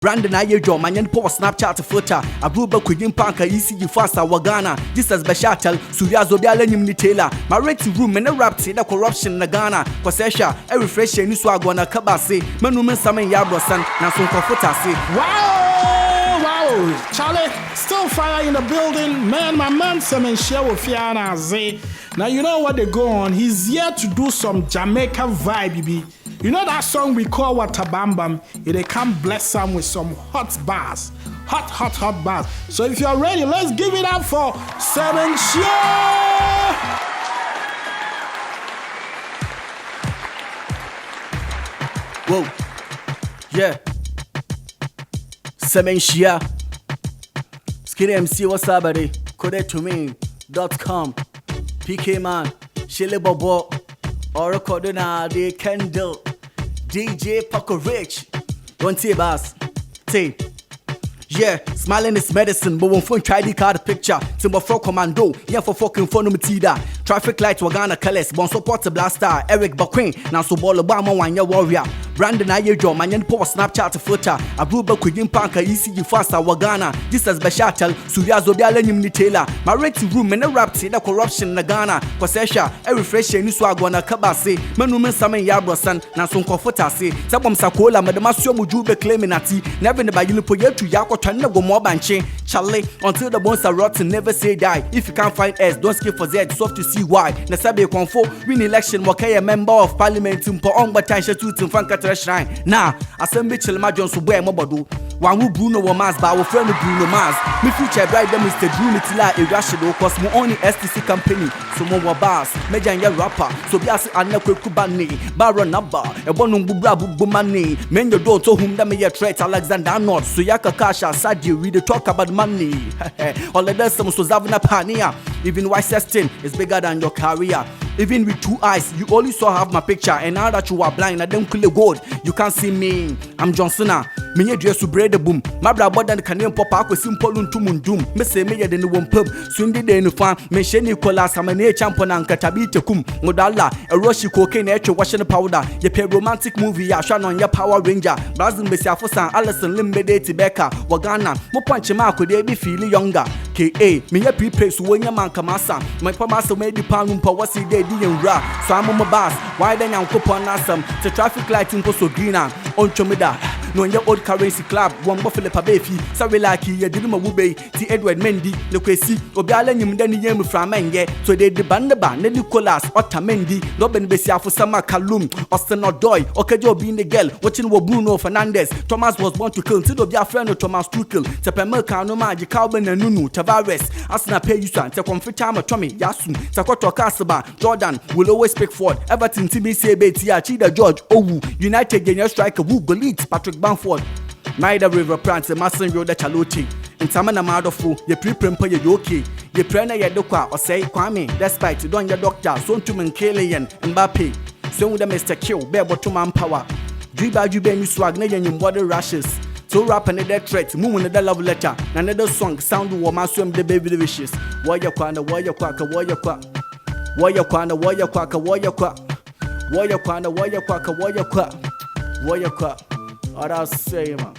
Brandon Ayejo, Manyan Po Snapchat photo, Abuba Kujin Panka, ECG Fasta, Wagana, Jesus Bashatal, Suryazo Bialanim Nitela, my rate room and a rap say the corruption Nagana, Kosesha, every fresh and Niswagwana Kabasi, Manuman Semenhyia X, Nason Kofuta say. Wow, Charlie, still fire in the building, man. My man Semenhyia X. Now you know what they go on. He's here to do some Jamaica vibe, baby. You know that song we call wata, bambam? They come bless them with some hot bars. Hot bars. So if you're ready, let's give it up for Semenhyia. Whoa. Yeah. Semenhyia. Skinny MC, what's up, buddy? Codetomean.com. PK Man. Shile Bobo. Oracle the Kendall. DJ Pakorich. One T bass. T. Yeah, smiling is medicine, but when phone try the card picture, Timber for commando, yeah for fucking phone tida. Traffic light Wagana colors, bon support the blaster, Eric Baquin, now so ball Obama one year warrior. Brandon Ayejo, Manyan Po Snapchat photo, Abuba Kujin Panka, ECG Fasta, Wagana, Jesus Bashatal, Suryazo Bialanim Nitela, my rate room and a rap say the corruption Nagana, Kosesha, every fresh and Niswagwana Kabasi, Manuman Semenhyia X, Nason Kofuta say, Sabam Sakola, Madamasio Mujube claiming at never by you to Yako Chana go more banche, Charlie, until the bones are rotten, never say die. If you can't find S, don't skip for Z, soft to see why. Nasabe Konfo, win election, Wakaya member of parliament, Mpo on Batasha to Frankata Shrine. Nah, Assembly Chelmajon Subwe Mobadu. One who Bruno Mars, but our friend Bruno Mars. Me future bride them Mr. Bruno Tila, irrational, cause more only STC company. So more bars, Major and rapper, so Bias and Kubani, Baron Naba, a bonum bumani, men your daughter whom that may threat Alexander North, so Yaka Kasha, Sadi, we talk about money. All the rest of so Zavana Pania, even Wisestin is bigger than your career. Even with 2 eyes, you only saw have my picture, and now that you are blind, I don't kill a gold. You can't see me. I'm Johnsona. Me dress to bread the boom. My brother than the Canadian pop with simple to doom. Me say me than the one pub. Swindy de no fan. Me sheni colas. I'm a champion and katabita kum. Modala. A rushy cocaine etch washing powder. You pay romantic movie. Ya shan on your Power Ranger. Brazil Messiafosan. Allison Limbe de Tibeka. Wagana. Mo punch mark they be feeling younger. K.A. Me ya pre-place when your man kamasa. My pamasa made the pound power see they didn't rap. So I'm on my bass. Why then I'm coupon asam. The traffic light in Poso Greener. On Chomida. No your old currency club, one buffalo pabefi, sorry like you didn't move T. Edward Mendy, Loquesi, Obiala Nimdani Yam from Menge, so they the bandaba, Nicolas, Otamendi, Robin Bessia for Sama Kalum, Austin or Doy, Okajo being the girl, watching Bruno Fernandez. Thomas was born to kill, Tido Bia friend of Thomas Tuchel, Tepemelka, no magic, Calvin and Nunu, Tavares, Asna pay you son, Teconfitama Tommy, Yasu, Sakoto Casaba, Jordan will always speak for Everton TBC Betia, Chida George, Owu, United Genius striker, Woo Golit, Patrick Bamford. Maida River Prance, Mason Road Chaloti, and Samana Madofu, ye pre-premper ye yoki, ye prena ye doka or say Kwame, despite you don't your doctor, son to Mankalian, Mbappe, so with the Mr. Kill, bear bottom man power. Driba you ben you swag, and your body rashes. So rap and dead threat, moon and the love letter, another song, sound woman swim the baby wishes. Warrior Kwana, warrior quacker, warrior quack. Warrior Kwana, warrior quacker, warrior quack. Warrior Kwana, warrior quacker, warrior quack. Warrior quack. What I'll say, man.